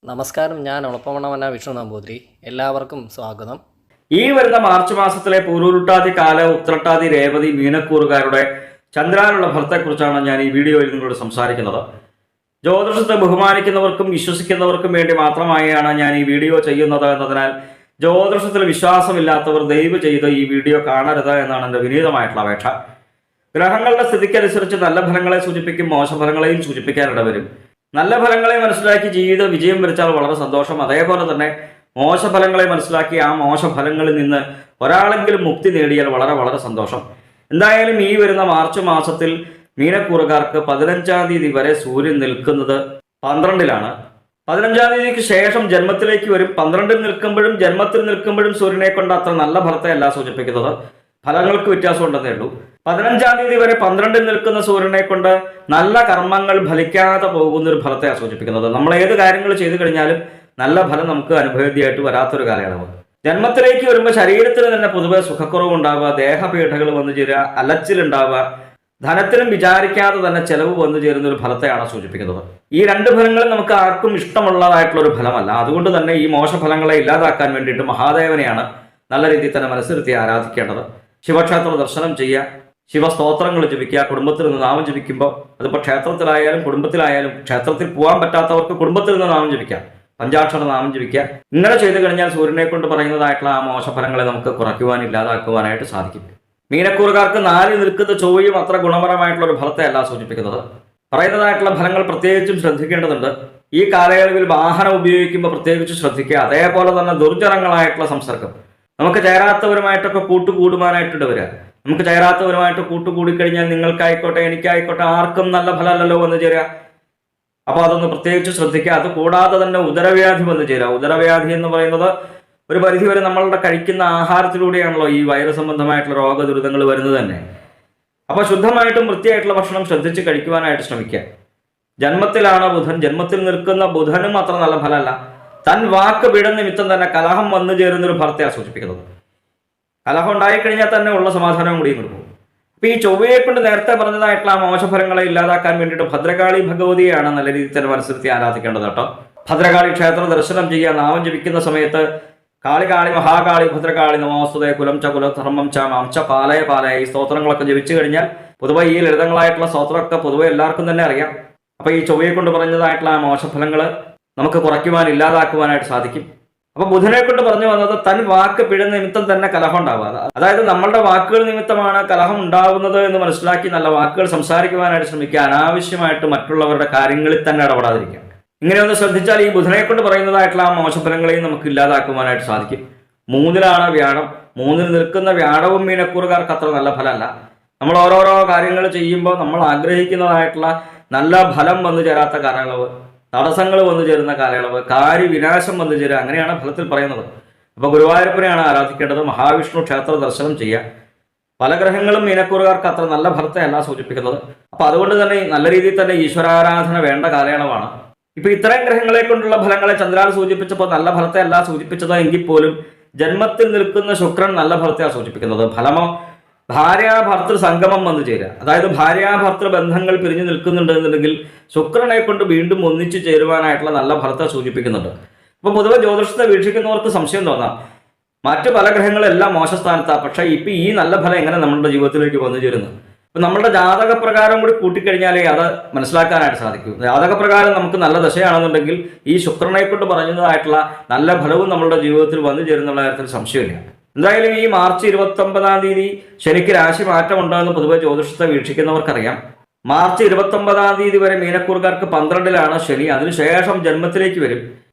നമസ്കാരം. ഞാൻ ഒളപ്പമണവന വിഷ്ണു നമ്പൂതിരി. എല്ലാവർക്കും സ്വാഗതം. ഈ വരുന്ന മാർച്ച് മാസത്തിലെ പൂരുരുട്ടാതി കാല ഉത്രട്ടാതി രേവതി മീനക്കൂറുകാരുടെ ചന്ദ്രാനുള്ള ഫലത്തെക്കുറിച്ചാണ് ഞാൻ ഈ വീഡിയോയിൽ നിങ്ങളോട് സംസാരിക്കുന്നത്. ജ്യോതിഷത്തെ ബഹുമാനിക്കുന്നവർക്കും വിശ്വസിക്കുന്നവർക്കും വേണ്ടി മാത്രമായാണ് ഞാൻ ഈ വീഡിയോ ചെയ്യുന്നത് എന്നതിനാൽ ജ്യോതിഷത്തിൽ വിശ്വാസമില്ലാത്തവർ ദയവ് ചെയ്ത് ഈ വീഡിയോ കാണരുത് എന്നാണ് എൻ്റെ വിനീതമായിട്ടുള്ള അപേക്ഷ. ഗ്രഹങ്ങളുടെ സ്ഥിതിക്കനുസരിച്ച് നല്ല ഫലങ്ങളെ സൂചിപ്പിക്കും, മോശഫലങ്ങളെയും സൂചിപ്പിക്കാനിട വരും. നല്ല ഫലങ്ങളെ മനസ്സിലാക്കി ജീവിത വിജയം വരിച്ചാൽ വളരെ സന്തോഷം. അതേപോലെ തന്നെ മോശഫലങ്ങളെ മനസ്സിലാക്കി ആ മോശഫലങ്ങളിൽ നിന്ന് ഒരാളെങ്കിലും മുക്തി നേടിയാൽ വളരെ വളരെ സന്തോഷം. എന്തായാലും ഈ വരുന്ന മാർച്ച് മാസത്തിൽ മീനക്കൂറുകാർക്ക് 15-ാം തീയതി വരെ സൂര്യൻ നിൽക്കുന്നത് 12-ലാണ്. 15-ാം തീയതിക്ക് ശേഷം ജന്മത്തിലേക്ക് വരും. 12-ൽ നിൽക്കുമ്പോഴും ജന്മത്തിൽ നിൽക്കുമ്പോഴും സൂര്യനെ കൊണ്ട് അത്ര നല്ല ഫലത്തെ അല്ല സൂചിപ്പിക്കുന്നത്. ഫലങ്ങൾക്ക് വ്യത്യാസം ഉണ്ടെന്നേ ഉള്ളൂ. 15-ാം തീയതി വരെ 12-ൽ നിൽക്കുന്ന സൂര്യനെ കൊണ്ട് നല്ല കർമ്മങ്ങൾ ഫലിക്കാതെ പോകുന്ന ഒരു ഫലത്തെയാണ് സൂചിപ്പിക്കുന്നത്. നമ്മൾ ഏത് കാര്യങ്ങൾ ചെയ്തു കഴിഞ്ഞാലും നല്ല ഫലം നമുക്ക് അനുഭവേദ്യമായിട്ട് വരാത്തൊരു കാലയളവ്. ജന്മത്തിലേക്ക് വരുമ്പോൾ ശരീരത്തിന് തന്നെ പൊതുവെ സുഖക്കുറവ് ഉണ്ടാവുക, ദേഹപീഠകൾ വന്നു ചേരുക, അലച്ചിലുണ്ടാവുക, ധനത്തിനും വിചാരിക്കാതെ തന്നെ ചെലവ് വന്നു ചേരുന്ന ഒരു ഫലത്തെയാണ് സൂചിപ്പിക്കുന്നത്. ഈ രണ്ട് ഫലങ്ങളും നമുക്ക് ആർക്കും ഇഷ്ടമുള്ളതായിട്ടുള്ള ഒരു ഫലമല്ല. അതുകൊണ്ട് തന്നെ ഈ മോശഫലങ്ങളെ ഇല്ലാതാക്കാൻ വേണ്ടിയിട്ട് മഹാദേവനെയാണ് നല്ല രീതിയിൽ തന്നെ മനസ്സിരുത്തി ആരാധിക്കേണ്ടത്. ശിവക്ഷേത്ര ദർശനം ചെയ്യുക, ശിവസ്തോത്രങ്ങൾ ജപിക്കുക, കുടുംബത്തിൽ നിന്ന് നാമം ജപിക്കുമ്പോൾ അതിപ്പോൾ ക്ഷേത്രത്തിലായാലും കുടുംബത്തിലായാലും, ക്ഷേത്രത്തിൽ പോകാൻ പറ്റാത്തവർക്ക് കുടുംബത്തിൽ നിന്ന് നാമം ജപിക്കാം, പഞ്ചാക്ഷര നാമം ജപിക്കുക. ഇങ്ങനെ ചെയ്തു കഴിഞ്ഞാൽ സൂര്യനെ കൊണ്ട് പറയുന്നതായിട്ടുള്ള ആ മോശഫലങ്ങളെ നമുക്ക് കുറയ്ക്കുവാൻ ഇല്ലാതാക്കുവാനായിട്ട് സാധിക്കും. മീനക്കൂറുകാർക്ക് 4 നിൽക്കുന്ന ചൊവ്വയും അത്ര ഗുണപരമായിട്ടുള്ള ഒരു ഫലത്തെ അല്ല സൂചിപ്പിക്കുന്നത്. പറയുന്നതായിട്ടുള്ള ഫലങ്ങൾ പ്രത്യേകിച്ചും ശ്രദ്ധിക്കേണ്ടതുണ്ട്. ഈ കാലയളവിൽ വാഹനം ഉപയോഗിക്കുമ്പോൾ പ്രത്യേകിച്ച് ശ്രദ്ധിക്കുക. അതേപോലെ തന്നെ ദുർജനങ്ങളായിട്ടുള്ള സംസർഗം, നമുക്ക് ചേരാത്തവരുമായിട്ടൊക്കെ കൂട്ടുകൂടുവാനായിട്ടുണ്ട് വരിക. നമുക്ക് ചേരാത്തവരുമായിട്ട് കൂട്ടുകൂടിക്കഴിഞ്ഞാൽ നിങ്ങൾക്കായിക്കോട്ടെ എനിക്കായിക്കോട്ടെ ആർക്കും നല്ല ഫലമല്ലല്ലോ വന്നു ചേരുക. അപ്പോൾ അതൊന്ന് പ്രത്യേകിച്ച് ശ്രദ്ധിക്കുക. അത് കൂടാതെ തന്നെ ഉദരവ്യാധി വന്നു ചേരുക. ഉദരവ്യാധി എന്ന് പറയുന്നത് ഒരു പരിധിവരെ നമ്മളുടെ കഴിക്കുന്ന ആഹാരത്തിലൂടെയാണല്ലോ ഈ വൈറസ് സംബന്ധമായിട്ടുള്ള രോഗദുരിതങ്ങൾ വരുന്നത് തന്നെ. അപ്പോൾ ശുദ്ധമായിട്ടും വൃത്തിയായിട്ടുള്ള ഭക്ഷണം ശ്രദ്ധിച്ച് കഴിക്കുവാനായിട്ട് ശ്രമിക്കുക. ജന്മത്തിലാണ് ബുധൻ. ജന്മത്തിൽ നിൽക്കുന്ന ബുധനും അത്ര നല്ല ഫലമല്ല. തൻ വാക്ക് വിട നിമിത്തം തന്നെ കലഹം വന്നു ചേരുന്നൊരു ഫലത്തെയാണ് സൂചിപ്പിക്കുന്നത്. കലഹം ഉണ്ടായിക്കഴിഞ്ഞാൽ തന്നെ ഉള്ള സമാധാനം കൂടിയും കൊടുക്കും. അപ്പോൾ ഈ ചൊവ്വയെ കൊണ്ട് നേരത്തെ പറഞ്ഞതായിട്ടുള്ള ആ മോശഫലങ്ങളെ ഇല്ലാതാക്കാൻ വേണ്ടിയിട്ട് ഭദ്രകാളി ഭഗവതിയാണ് നല്ല രീതിയിൽ തന്നെ മനസ്സിരുത്തി ആരാധിക്കേണ്ടത് കേട്ടോ. ഭദ്രകാളി ക്ഷേത്ര ദർശനം ചെയ്യുക. നാമം ജപിക്കുന്ന സമയത്ത് കാളി കാളി മഹാകാളി ഭദ്രകാളി നമോസ്തുതേ കുലം ച കുലധർമ്മം ച മാം ച പാലയ പാലയ ഈ സ്തോത്രങ്ങളൊക്കെ ജപിച്ചു കഴിഞ്ഞാൽ പൊതുവെ ഈ ലളിതങ്ങളായിട്ടുള്ള സ്തോത്രമൊക്കെ പൊതുവെ എല്ലാവർക്കും തന്നെ അറിയാം. അപ്പോൾ ഈ ചൊവ്വയെ കൊണ്ട് പറഞ്ഞതായിട്ടുള്ള ആ മോശഫലങ്ങൾ നമുക്ക് കുറയ്ക്കുവാൻ ഇല്ലാതാക്കുവാനായിട്ട് സാധിക്കും. അപ്പൊ ബുധനെ കൊണ്ട് പറഞ്ഞു വന്നത് തൻ വാക്ക് പിഴ നിമിത്തം തന്നെ കലഹം ഉണ്ടാവുക. അതായത് നമ്മളുടെ വാക്കുകൾ നിമിത്തമാണ് കലഹം ഉണ്ടാവുന്നത് എന്ന് മനസ്സിലാക്കി നല്ല വാക്കുകൾ സംസാരിക്കുവാനായിട്ട് ശ്രമിക്കുക. അനാവശ്യമായിട്ട് മറ്റുള്ളവരുടെ കാര്യങ്ങളിൽ തന്നെ ഇടപെടാതിരിക്കുക. ഇങ്ങനെയൊന്ന് ശ്രദ്ധിച്ചാൽ ഈ ബുധനെ കൊണ്ട് പറയുന്നതായിട്ടുള്ള ആ മോശഫലങ്ങളെയും നമുക്ക് ഇല്ലാതാക്കുവാനായിട്ട് സാധിക്കും. 3-ലാണ് വ്യാഴം. 3-ൽ നിൽക്കുന്ന വ്യാഴവും മീനക്കൂറുകാർക്ക് അത്ര നല്ല ഫലമല്ല. നമ്മൾ ഓരോരോ കാര്യങ്ങൾ ചെയ്യുമ്പോൾ നമ്മൾ ആഗ്രഹിക്കുന്നതായിട്ടുള്ള നല്ല ഫലം വന്നു ചേരാത്ത കാലയളവ്, തടസ്സങ്ങൾ വന്നു ചേരുന്ന കാലയളവ്, കാര്യവിനാശം വന്നു ചേരുക, അങ്ങനെയാണ് ഫലത്തിൽ പറയുന്നത്. അപ്പോൾ ഗുരുവായൂരപ്പനെയാണ് ആരാധിക്കേണ്ടത്. മഹാവിഷ്ണു ക്ഷേത്ര ദർശനം ചെയ്യുക. പല ഗ്രഹങ്ങളും മീനക്കൂറുകാർക്ക് അത്ര നല്ല ഫലത്തെ അല്ല സൂചിപ്പിക്കുന്നത്. അപ്പോൾ അതുകൊണ്ട് തന്നെ നല്ല രീതിയിൽ തന്നെ ഈശ്വരാരാധന വേണ്ട കാലയളവാണ്. ഇപ്പൊ ഇത്തരം ഗ്രഹങ്ങളെ കൊണ്ടുള്ള ഫലങ്ങളെ ചന്ദ്രാൽ സൂചിപ്പിച്ചപ്പോൾ നല്ല ഫലത്തെ അല്ല സൂചിപ്പിച്ചത് എങ്കിൽ പോലും ജന്മത്തിൽ നിൽക്കുന്ന ശുക്രൻ നല്ല ഫലത്തെയാണ് സൂചിപ്പിക്കുന്നത്. ഫലമോ ഭാര്യാഭർത്തൃ സംഗമം വന്നു ചേരുക. അതായത് ഭാര്യാഭർത്തൃ ബന്ധങ്ങൾ പിരിഞ്ഞു നിൽക്കുന്നുണ്ടെന്നുണ്ടെങ്കിൽ ശുക്രനെ കൊണ്ട് വീണ്ടും ഒന്നിച്ചു ചേരുവാനായിട്ടുള്ള നല്ല ഫലത്തെ സൂചിപ്പിക്കുന്നുണ്ട്. അപ്പൊ പൊതുവെ ജ്യോതിഷത്തെ വീക്ഷിക്കുന്നവർക്ക് സംശയം തോന്നാം, മറ്റു പല ഗ്രഹങ്ങളെല്ലാം മോശസ്ഥാനത്താണ്, പക്ഷെ ഇപ്പൊ ഈ നല്ല ഫലം എങ്ങനെ നമ്മുടെ ജീവിതത്തിലേക്ക് വന്നു ചേരുന്നു? ഇപ്പൊ നമ്മുടെ ജാതകപ്രകാരം കൂടി കൂട്ടിക്കഴിഞ്ഞാലേ അത് മനസ്സിലാക്കാനായിട്ട് സാധിക്കും. ജാതകപ്രകാരം നമുക്ക് നല്ല ദശയാണെന്നുണ്ടെങ്കിൽ ഈ ശുക്രനെ കൊണ്ട് പറഞ്ഞതായിട്ടുള്ള നല്ല ഫലവും നമ്മളുടെ ജീവിതത്തിൽ വന്നു ചേരുന്നുള്ള കാര്യത്തിൽ സംശയമില്ല. എന്തായാലും ഈ മാർച്ച് 29-ാം തീയതി ശനിക്ക് രാശി മാറ്റം ഉണ്ടെന്ന് പൊതുവെ ജ്യോതിഷത്തെ വീക്ഷിക്കുന്നവർക്കറിയാം. മാർച്ച് 29-ാം തീയതി വരെ മീനക്കൂറുകാർക്ക് 12-ലാണ് ശനി. അതിനുശേഷം ജന്മത്തിലേക്ക് വരും.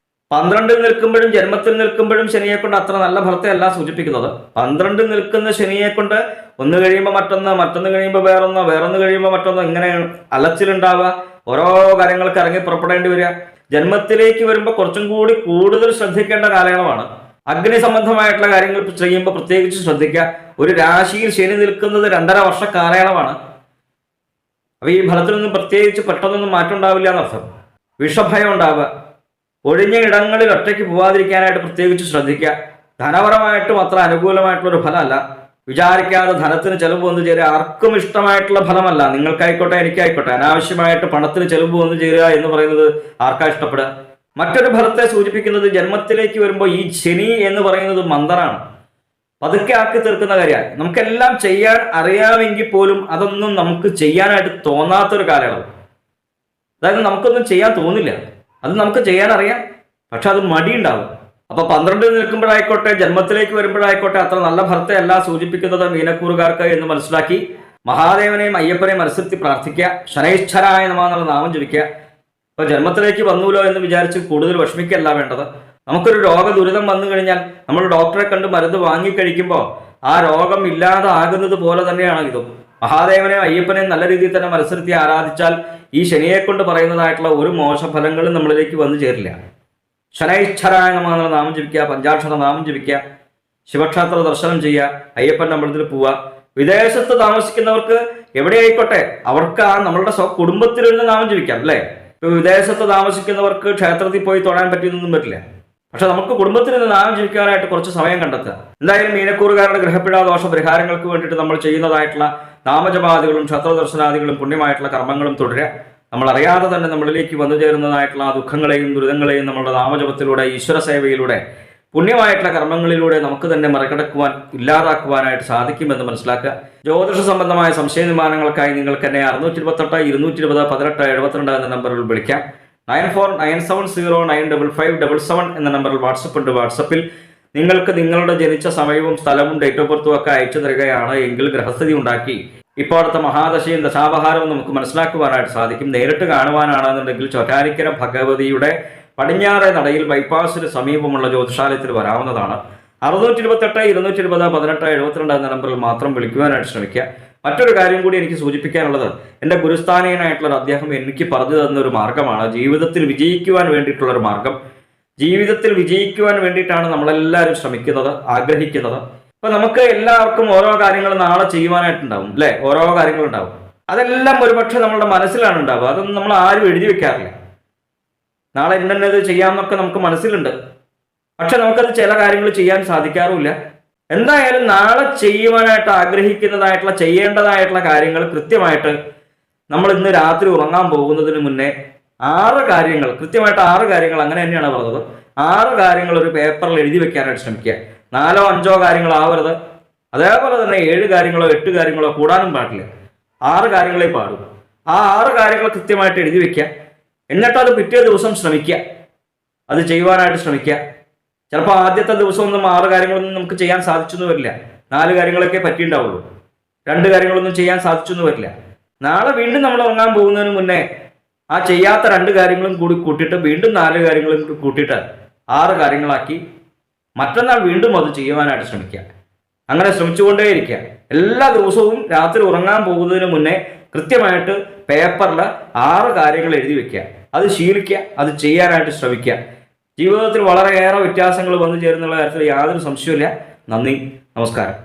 12-ൽ നിൽക്കുമ്പോഴും ജന്മത്തിൽ നിൽക്കുമ്പോഴും ശനിയെ കൊണ്ട് അത്ര നല്ല ഫലത്തെ അല്ല സൂചിപ്പിക്കുന്നത്. 12-ൽ നിൽക്കുന്ന ശനിയെ കൊണ്ട് ഒന്ന് കഴിയുമ്പോൾ മറ്റൊന്ന്, മറ്റൊന്ന് കഴിയുമ്പോൾ വേറൊന്ന്, വേറൊന്ന് കഴിയുമ്പോൾ മറ്റൊന്ന്, ഇങ്ങനെ അലച്ചിലുണ്ടാവുക, ഓരോ കാര്യങ്ങൾക്ക് ഇറങ്ങി പുറപ്പെടേണ്ടി വരിക. ജന്മത്തിലേക്ക് വരുമ്പോൾ കുറച്ചും കൂടി കൂടുതൽ ശ്രദ്ധിക്കേണ്ട കാലയളവാണ്. അഗ്നി സംബന്ധമായിട്ടുള്ള കാര്യങ്ങൾ ചെയ്യുമ്പോൾ പ്രത്യേകിച്ച് ശ്രദ്ധിക്കുക. ഒരു രാശിയിൽ ശനി നിൽക്കുന്നത് 2.5 വർഷ കാലയളവാണ്. അപ്പൊ ഈ ഫലത്തിൽ നിന്നും പ്രത്യേകിച്ച് പെട്ടെന്നൊന്നും മാറ്റം ഉണ്ടാവില്ല എന്നർത്ഥം. വിഷഭയം ഉണ്ടാവുക, ഒഴിഞ്ഞ ഇടങ്ങളിൽ ഒറ്റയ്ക്ക് പോവാതിരിക്കാനായിട്ട് പ്രത്യേകിച്ച് ശ്രദ്ധിക്കുക. ധനപരമായിട്ടും അത്ര അനുകൂലമായിട്ടുള്ളൊരു ഫലമല്ല. വിചാരിക്കാതെ ധനത്തിന് ചെലവ് വന്നു ചേരുക ആർക്കും ഇഷ്ടമായിട്ടുള്ള ഫലമല്ല. നിങ്ങൾക്കായിക്കോട്ടെ എനിക്കായിക്കോട്ടെ അനാവശ്യമായിട്ട് പണത്തിന് ചെലവ് വന്നു ചേരുക എന്ന് പറയുന്നത് ആർക്കാ ഇഷ്ടപ്പെടുക? മറ്റൊരു ഫലത്തെ സൂചിപ്പിക്കുന്നത് ജന്മത്തിലേക്ക് വരുമ്പോൾ ഈ ശനി എന്ന് പറയുന്നത് മന്ദറാണ്, പതുക്കെ ആക്കി തീർക്കുന്ന കാര്യമാണ്. നമുക്കെല്ലാം ചെയ്യാൻ അറിയാമെങ്കിൽ പോലും അതൊന്നും നമുക്ക് ചെയ്യാനായിട്ട് തോന്നാത്തൊരു കാലയളവ്. അതായത് നമുക്കൊന്നും ചെയ്യാൻ തോന്നില്ല, അത് നമുക്ക് ചെയ്യാൻ അറിയാം, പക്ഷെ അത് മടിയുണ്ടാവും. അപ്പൊ 12 നിൽക്കുമ്പോഴായിക്കോട്ടെ ജന്മത്തിലേക്ക് വരുമ്പോഴായിക്കോട്ടെ അത്ര നല്ല ഫലത്തെ അല്ല സൂചിപ്പിക്കുന്നത് മീനക്കൂറുകാർക്ക് എന്ന് മനസ്സിലാക്കി മഹാദേവനെയും അയ്യപ്പനെയും മനസ്സിരുത്തി പ്രാർത്ഥിക്കുക. ശനൈശ്വരായ നമഃ എന്നുള്ള നാമം ജപിക്കുക. ഇപ്പൊ ജന്മത്തിലേക്ക് വന്നൂലോ എന്ന് വിചാരിച്ച് കൂടുതൽ വിഷമിക്കല്ല വേണ്ടത്. നമുക്കൊരു രോഗ ദുരിതം വന്നു കഴിഞ്ഞാൽ നമ്മൾ ഡോക്ടറെ കണ്ട് മരുന്ന് വാങ്ങിക്കഴിക്കുമ്പോൾ ആ രോഗം ഇല്ലാതാകുന്നത് പോലെ തന്നെയാണ് ഇതും. മഹാദേവനെയും അയ്യപ്പനെയും നല്ല രീതിയിൽ തന്നെ മനസ്സിരുത്തി ആരാധിച്ചാൽ ഈ ശനിയെ കൊണ്ട് പറയുന്നതായിട്ടുള്ള ഒരു മോശഫലങ്ങളും നമ്മളിലേക്ക് വന്നു ചേരില്ല. ശനൈശ്വരായ നമഃ എന്നുള്ള നാമം ജപിക്കുക, പഞ്ചാക്ഷര നാമം ജപിക്കുക, ശിവക്ഷേത്ര ദർശനം ചെയ്യുക, അയ്യപ്പൻ്റെ അമ്പലത്തിൽ പോവുക. വിദേശത്ത് താമസിക്കുന്നവർക്ക് എവിടെയായിക്കോട്ടെ അവർക്ക് ആ നമ്മളുടെ കുടുംബത്തിലിരുന്ന് നാമം ജപിക്കാം അല്ലേ. ഇപ്പൊ വിദേശത്ത് താമസിക്കുന്നവർക്ക് ക്ഷേത്രത്തിൽ പോയി തൊഴാൻ പറ്റിയൊന്നും പറ്റില്ല, പക്ഷെ നമുക്ക് കുടുംബത്തിൽ നിന്ന് നാമം ജപിക്കാനായിട്ട് കുറച്ച് സമയം കണ്ടെത്തുക. എന്തായാലും മീനക്കൂറുകാരുടെ ഗ്രഹപ്പിഴ ദോഷ പരിഹാരങ്ങൾക്ക് വേണ്ടിയിട്ട് നമ്മൾ ചെയ്യുന്നതായിട്ടുള്ള നാമജപാദികളും ക്ഷേത്ര ദർശനാദികളും പുണ്യമായിട്ടുള്ള കർമ്മങ്ങളും തുടരുക. നമ്മൾ അറിയാതെ തന്നെ നമ്മളിലേക്ക് വന്നു ചേരുന്നതായിട്ടുള്ള ആ ദുഃഖങ്ങളെയും ദുരിതങ്ങളെയും നമ്മളുടെ നാമജപത്തിലൂടെ ഈശ്വര സേവയിലൂടെ പുണ്യമായിട്ടുള്ള കർമ്മങ്ങളിലൂടെ നമുക്ക് തന്നെ മറികടക്കുവാൻ ഇല്ലാതാക്കുവാനായിട്ട് സാധിക്കുമെന്ന് മനസ്സിലാക്കുക. ജ്യോതിഷ സംബന്ധമായ സംശയ നിവാരണങ്ങൾക്കായി നിങ്ങൾക്ക് എന്നെ 628 220 18 72 എന്ന നമ്പറിൽ വിളിക്കാം. 9497095577 എന്ന നമ്പറിൽ വാട്സപ്പ് ഉണ്ട്. വാട്സപ്പിൽ നിങ്ങൾക്ക് നിങ്ങളുടെ ജനിച്ച സമയവും സ്ഥലവും ഡേറ്റ് ഓഫ് ബർത്തും ഒക്കെ അയച്ചു തരികയാണ് എങ്കിൽ ഗ്രഹസ്ഥിതി ഉണ്ടാക്കി ഇപ്പോഴത്തെ മഹാദശയും ദശാപഹാരവും നമുക്ക് മനസ്സിലാക്കുവാനായിട്ട് സാധിക്കും. നേരിട്ട് കാണുവാനാണെന്നുണ്ടെങ്കിൽ ചോറ്റാനിക്കര ഭഗവതിയുടെ പടിഞ്ഞാറെ നടയിൽ ബൈപ്പാസിന് സമീപമുള്ള ജ്യോതിഷാലയത്തിൽ വരാവുന്നതാണ്. 628 220 18 72 എന്ന നമ്പറിൽ മാത്രം വിളിക്കുവാനായിട്ട് ശ്രമിക്കുക. മറ്റൊരു കാര്യം കൂടി എനിക്ക് സൂചിപ്പിക്കാനുള്ളത്, എൻ്റെ ഗുരുസ്ഥാനീയനായിട്ടുള്ള അദ്ദേഹം എനിക്ക് പറഞ്ഞു തന്ന ഒരു മാർഗമാണ്, ജീവിതത്തിൽ വിജയിക്കുവാൻ വേണ്ടിയിട്ടുള്ളൊരു മാർഗം. ജീവിതത്തിൽ വിജയിക്കുവാൻ വേണ്ടിയിട്ടാണ് നമ്മളെല്ലാവരും ശ്രമിക്കുന്നത്, ആഗ്രഹിക്കുന്നത്. അപ്പൊ നമുക്ക് എല്ലാവർക്കും ഓരോ കാര്യങ്ങൾ നാളെ ചെയ്യുവാനായിട്ടുണ്ടാവും അല്ലെ, ഓരോ കാര്യങ്ങളുണ്ടാവും. അതെല്ലാം ഒരുപക്ഷെ നമ്മളുടെ മനസ്സിലാണ് ഉണ്ടാവുക, അതൊന്നും നമ്മൾ ആരും എഴുതി വെക്കാറില്ല. നാളെ ഇന്നത് ചെയ്യാമെന്നൊക്കെ നമുക്ക് മനസ്സിലുണ്ട്, പക്ഷെ നമുക്കത് ചില കാര്യങ്ങൾ ചെയ്യാൻ സാധിക്കാറുമില്ല. എന്തായാലും നാളെ ചെയ്യുവാനായിട്ട് ആഗ്രഹിക്കുന്നതായിട്ടുള്ള ചെയ്യേണ്ടതായിട്ടുള്ള കാര്യങ്ങൾ കൃത്യമായിട്ട് നമ്മൾ ഇന്ന് രാത്രി ഉറങ്ങാൻ പോകുന്നതിന് മുന്നേ 6 കാര്യങ്ങൾ, കൃത്യമായിട്ട് 6 കാര്യങ്ങൾ, അങ്ങനെ തന്നെയാണ് പറഞ്ഞത്, 6 കാര്യങ്ങൾ ഒരു പേപ്പറിൽ എഴുതി വെക്കാനായിട്ട് ശ്രമിക്കുക. 4 or 5 കാര്യങ്ങൾ ആവരുത്. അതേപോലെ തന്നെ 7 കാര്യങ്ങളോ 8 കാര്യങ്ങളോ കൂടാനും പാടില്ല. 6 കാര്യങ്ങളെ പാടും. ആ 6 കാര്യങ്ങൾ കൃത്യമായിട്ട് എഴുതി വെക്കുക. എന്നിട്ട് അത് പിറ്റേ ദിവസം ശ്രമിക്കുക, അത് ചെയ്യുവാനായിട്ട് ശ്രമിക്കുക. ചിലപ്പോൾ ആദ്യത്തെ ദിവസമൊന്നും 6 കാര്യങ്ങളൊന്നും നമുക്ക് ചെയ്യാൻ സാധിച്ചെന്ന് വരില്ല. 4 കാര്യങ്ങളൊക്കെ പറ്റിയിട്ടുണ്ടാവുള്ളൂ. 2 കാര്യങ്ങളൊന്നും ചെയ്യാൻ സാധിച്ചെന്ന് വരില്ല. നാളെ വീണ്ടും നമ്മൾ ഉറങ്ങാൻ പോകുന്നതിന് മുന്നേ ആ ചെയ്യാത്ത 2 കാര്യങ്ങളും കൂടി കൂട്ടിയിട്ട് വീണ്ടും 4 കാര്യങ്ങളും കൂടി കൂട്ടിയിട്ട് 6 കാര്യങ്ങളാക്കി മറ്റന്നാൾ വീണ്ടും അത് ചെയ്യുവാനായിട്ട് ശ്രമിക്കുക. അങ്ങനെ ശ്രമിച്ചുകൊണ്ടേയിരിക്കുക. എല്ലാ ദിവസവും രാത്രി ഉറങ്ങാൻ പോകുന്നതിന് മുന്നേ കൃത്യമായിട്ട് പേപ്പറിൽ 6 കാര്യങ്ങൾ എഴുതി വെക്കുക. അത് ശീലിക്കുക, അത് ചെയ്യാനായിട്ട് ശ്രമിക്കുക. ജീവിതത്തിൽ വളരെയേറെ വ്യത്യാസങ്ങൾ വന്നു ചേരുന്നുള്ള കാര്യത്തിൽ യാതൊരു സംശയമില്ല. നന്ദി, നമസ്കാരം.